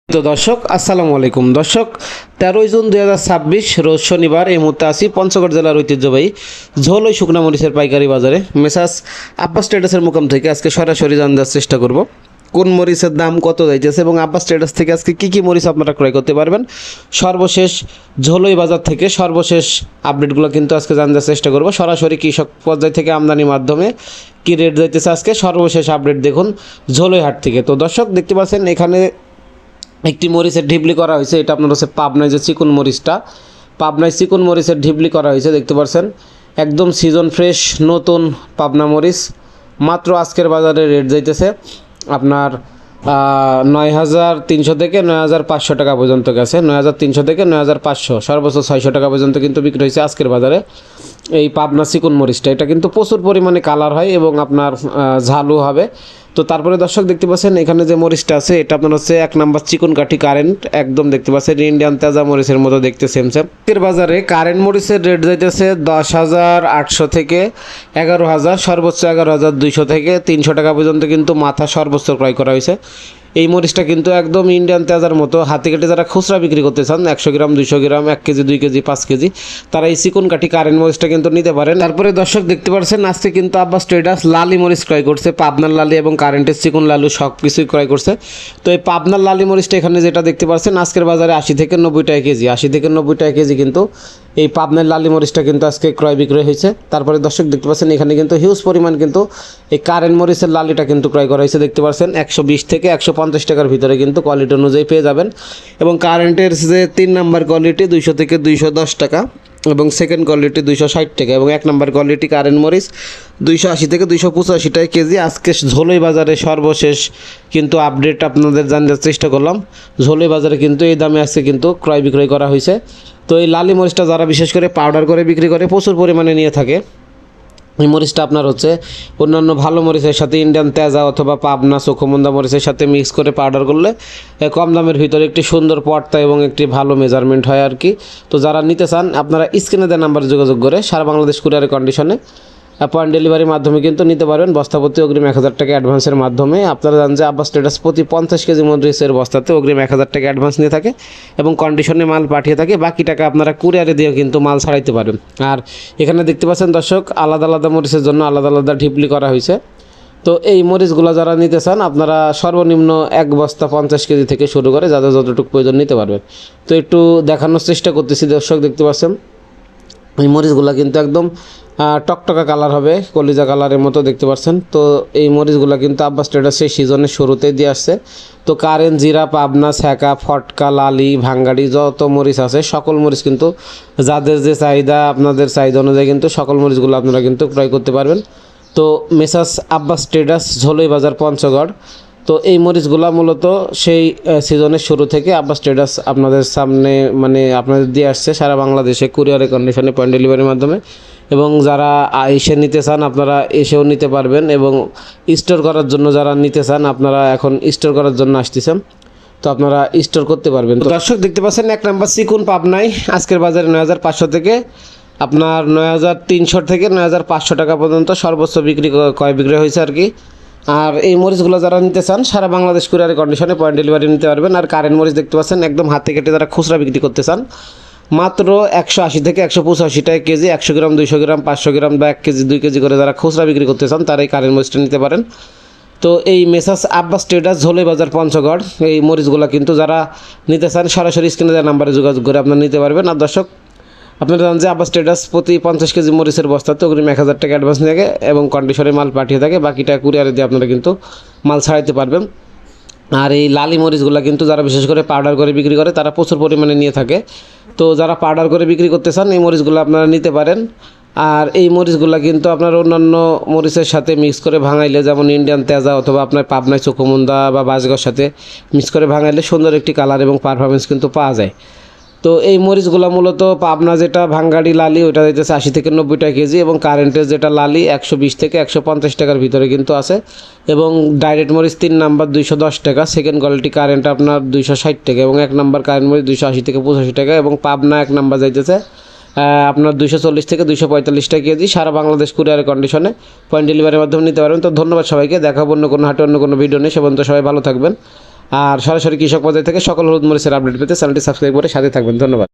তো দর্শক আসসালামু আলাইকুম। দর্শক 13 জুন 2026 রোজ শনিবার এই মুহূর্তে আছি পঞ্চগড় জেলার ঐতিহ্যবাহী ঝোলই শুকনা মরিচের পাইকারি বাজারে মেসাস আব্বাস ট্রেডার্সের মুকাম থেকে আজকে সরাসরি জানার চেষ্টা করব কোন মরিচের দাম কত যাইতেছে এবং আব্বাস ট্রেডার্স থেকে আজকে কী মরিচ আপনারা ক্রয় করতে পারবেন। সর্বশেষ ঝোলই বাজার থেকে সর্বশেষ আপডেটগুলো কিন্তু আজকে জানার চেষ্টা করব। সরাসরি কৃষক পর্যায় থেকে আমদানির মাধ্যমে কী রেট যাইতেছে আজকে সর্বশেষ আপডেট দেখুন ঝোলই হাট থেকে। তো দর্শক দেখতে পাচ্ছেন এখানে একটি মরিচের ঢিবলি করা হয়েছে। এটা আপনার হচ্ছে পাবনায় যে চিকন মরিচটা, পাবনায় চিকন মরিচের ঢিবলি করা হয়েছে দেখতে পাচ্ছেন, একদম সিজন ফ্রেশ নতুন পাবনা মরিচ। মাত্র আজকের বাজারে রেট যাইতেছে আপনার 9,300 থেকে 9,500 টাকা পর্যন্ত গেছে। 9,300 থেকে 9,500, সর্বোচ্চ 600 টাকা পর্যন্ত কিন্তু বিক্রি হয়েছে আজকের বাজারে এই পাবনা চিকন মরিচটা। এটা কিন্তু প্রচুর পরিমাণে কালার হয় এবং আপনার ঝালও হবে। তো তারপরে দর্শক দেখতে পাচ্ছেন এখানে যে মরিচটা আছে এটা আপনার হচ্ছে 1 নম্বর চিকন কাঠি কারেন্ট, একদম দেখতে পাচ্ছেন ইন্ডিয়ান তাজা মরিচের মতো দেখতে সেম। এর বাজারে কারেন্ট মরিচের রেট যাইতেছে 10,800 থেকে 11,000, সর্বোচ্চ 11,200 থেকে 300 টাকা পর্যন্ত কিন্তু মাথা সর্বোচ্চ ক্রয় করা হয়েছে। এই মরিচটা কিন্তু একদম ইন্ডিয়ান তেজার মতো। হাতে কেটে যারা খুচরা বিক্রি করতে চান 100 গ্রাম 200 গ্রাম 1 কেজি 2 কেজি 5 কেজি তারা এই চিকন কাঠি কারেন্ট মরিচটা কিন্তু নিতে পারেন। তারপরে দর্শক দেখতে পাচ্ছেন আজকে কিন্তু আব্বাস ট্রেডার্স লালি মরিচ ক্রয় করছে, পাবনার লালি এবং কারেন্টের চিকন লালু সব কিছুই ক্রয় করছে। তো এই পাবনার লালি মরিচটা এখানে যেটা দেখতে পাচ্ছেন আজকের বাজারে 80 থেকে 90 টাকা কেজি, 80 থেকে 90 টাকা কেজি কিন্তু এই পাবনার লালি মরিচটা কিন্তু আজকে ক্রয় বিক্রয় হয়েছে। তারপরে দর্শক দেখতে পাচ্ছেন এখানে কিন্তু হিউজ পরিমাণ কিন্তু এই কারেন্ট মরিচের লালিটা কিন্তু ক্রয় করা হয়েছে দেখতে পাচ্ছেন 120 থেকে 150 টাকার ভিতরে কিন্তু কোয়ালিটি অনুযায়ী পেয়ে যাবেন। এবং কারেন্টের যে 3 নাম্বার কোয়ালিটি 200 থেকে 210 টাকা এবং সেকেন্ড কোয়ালিটি 260 টাকা এবং 1 নাম্বার কোয়ালিটি কারেন্ট মরিচ 280 থেকে 285 টাকা কেজি। আজকে ঝোলই বাজারে সর্বশেষ কিন্তু আপডেট আপনাদের জানার চেষ্টা করলাম। ঝোলই বাজারে কিন্তু এই দামে আজকে কিন্তু ক্রয় বিক্রয় করা হয়েছে। তো এই লালি মরিচটা যারা বিশেষ করে পাউডার করে বিক্রি করে প্রচুর পরিমাণে নিয়ে থাকে, এই মরিচটা আপনার হচ্ছে অন্যান্য ভালো মরিচের সাথে ইন্ডিয়ান তেজা অথবা পাবনা চোখমুন্দা মরিচের সাথে মিক্স করে পাউডার করলে কম দামের ভিতরে একটি সুন্দর পর্তা এবং একটি ভালো মেজারমেন্ট হয় আর কি। তো যারা নিতে চান আপনারা স্ক্রিনে দেওয়া নাম্বারে যোগাযোগ করে সারা বাংলাদেশ কুরিয়ারের কন্ডিশনে পয়েন্ট ডেলিভারির মাধ্যমে কিন্তু নিতে পারবেন। বস্তাপতি অগ্রিম 1,000 টাকা অ্যাডভান্সের মাধ্যমে। আপনারা জানেন যে আব্বাস ট্রেডার্স প্রতি 50 কেজি মরিচের বস্তাতে অগ্রিম 1,000 টাকা অ্যাডভান্স নিয়ে থাকে এবং কন্ডিশনে মাল পাঠিয়ে থাকে, বাকি টাকা আপনারা কুরিয়ারে দিয়ে কিন্তু মাল ছাড়াইতে পারেন। আর এখানে দেখতে পাচ্ছেন দর্শক আলাদা আলাদা মরিচের জন্য আলাদা আলাদা ঢিপলি করা হয়েছে। তো এই মরিচগুলো যারা নিতে চান আপনারা সর্বনিম্ন 1 বস্তা 50 কেজি থেকে শুরু করে যাদের যতটুকু প্রয়োজন নিতে পারবেন। তো একটু দেখানোর চেষ্টা করতেছি দর্শক দেখতে পাচ্ছেন এই মরিচগুলো কিন্তু একদম টকটকা কালার হবে, কলিজা কালারের মতো দেখতে পাচ্ছেন। তো এই মরিচগুলো কিন্তু আব্বাস ট্রেডার্স সেই সিজনের শুরুতেই দিয়ে আসছে। তো কারেন্ট জিরা পাবনা ছ্যাঁকা ফটকা লালি ভাঙ্গাড়ি যত মরিচ আছে সকল মরিচ কিন্তু যাদের যে চাহিদা আপনাদের চাহিদা অনুযায়ী কিন্তু সকল মরিচগুলো আপনারা কিন্তু ক্রয় করতে পারবেন। তো মেসাস আব্বাস ট্রেডার্স ঝোলই বাজার পঞ্চগড়। তো এই মরিচগুলো মূলত সেই সিজনের শুরু থেকে আব্বাস ট্রেডার্স আপনাদের সামনে মানে আপনাদের দিয়ে আসছে সারা বাংলাদেশে কুরিয়ারের কন্ডিশনে পয়েন্ট ডেলিভারির মাধ্যমে। এবং যারা এসে নিতে চান আপনারা এসেও নিতে পারবেন এবং স্টোর করার জন্য যারা নিতে চান আপনারা এখন স্টোর করার জন্য আসতেছেন, তো আপনারা স্টোর করতে পারবেন। তো দর্শক দেখতে পাচ্ছেন 1 নম্বর চিকুন পাবনায় আজকের বাজারে 9,500 থেকে আপনার 9,300 থেকে 9,500 টাকা পর্যন্ত সর্বোচ্চ ক্রয় বিক্রি হয়েছে আর কি। আর এই মরিচগুলো যারা নিতে চান সারা বাংলাদেশ কুরিয়ারের কন্ডিশনে পয়েন্ট ডেলিভারি নিতে পারবেন। আর কারেন্ট মরিচ দেখতে পাচ্ছেন একদম হাতে কেটে যারা খুচরা বিক্রি করতে চান মাত্র 180 থেকে 185 টাকা কেজি, 100 গ্রাম 200 গ্রাম 500 গ্রাম বা 1 কেজি 2 কেজি করে যারা খুচরা বিক্রি করতে চান তারা এই কারেন্ট মরিচটা নিতে পারেন। তো এই মেসাস আব্বাস ট্রেডার্স ঝোলই বাজার পঞ্চগড় এই মরিচগুলো কিন্তু যারা নিতে চান সরাসরি স্ক্রিনে দেওয়া নাম্বারে যোগাযোগ করে আপনারা নিতে পারবেন। আর দর্শক আপনারা জানেন যে আব্বাস ট্রেডার্স প্রতি 50 কেজি মরিচের বস্তাতে অগ্রিম 1,000 টাকা অ্যাডভান্স নিয়ে থাকে এবং কন্ডিশনে মাল পাঠিয়ে থাকে, বাকিটা কুরিয়ারে দিয়ে আপনারা কিন্তু মাল ছাড়াইতে পারবেন। আর এই লালি মরিচগুলো কিন্তু যারা বিশেষ করে পাউডার করে বিক্রি করে তারা প্রচুর পরিমাণে নিয়ে থাকে। তো যারা পাউডার করে বিক্রি করতে চান এই মরিচগুলো আপনারা নিতে পারেন। আর এই মরিচগুলো কিন্তু আপনার অন্যান্য মরিচের সাথে মিক্স করে ভাঙাইলে যেমন ইন্ডিয়ান তেজা অথবা আপনার পাবনায় চোখমুন্দা বা বাজগার সাথে মিক্স করে ভাঙাইলে সুন্দর একটি কালার এবং পারফরমেন্স কিন্তু পাওয়া যায়। তো এই মরিচগুলো মূলত পাবনা যেটা ভাঙ্গাড়ি লালি ওইটা দিতেছে 80 থেকে 90 টাকা কেজি এবং কারেন্টের যেটা লালি 120 থেকে 150 টাকার ভিতরে কিন্তু আছে এবং ডাইরেক্ট মরিচ 3 নাম্বার 210 টাকা, সেকেন্ড কোয়ালিটি কারেন্ট আপনার 260 টাকা এবং 1 নাম্বার কারেন্ট মরিচ 280 থেকে 85 টাকা এবং পাবনা 1 নাম্বার যাইতেছে আপনার 240 থেকে 245 টাকা কেজি। সারা বাংলাদেশ কুরিয়ারের কন্ডিশনে পয়েন্ট ডেলিভারির মাধ্যমে নিতে পারবেন। তো ধন্যবাদ সবাইকে, দেখা অন্য কোনো হাটে অন্য কোনো ভিডিও নেই, সে পর্যন্ত সবাই ভালো থাকবেন। আর সরাসরি কৃষক বাজার থেকে সকল হলুদ মরিচের আপডেট পেতে চ্যানেলটি সাবস্ক্রাইব করে সাথে থাকবেন। ধন্যবাদ।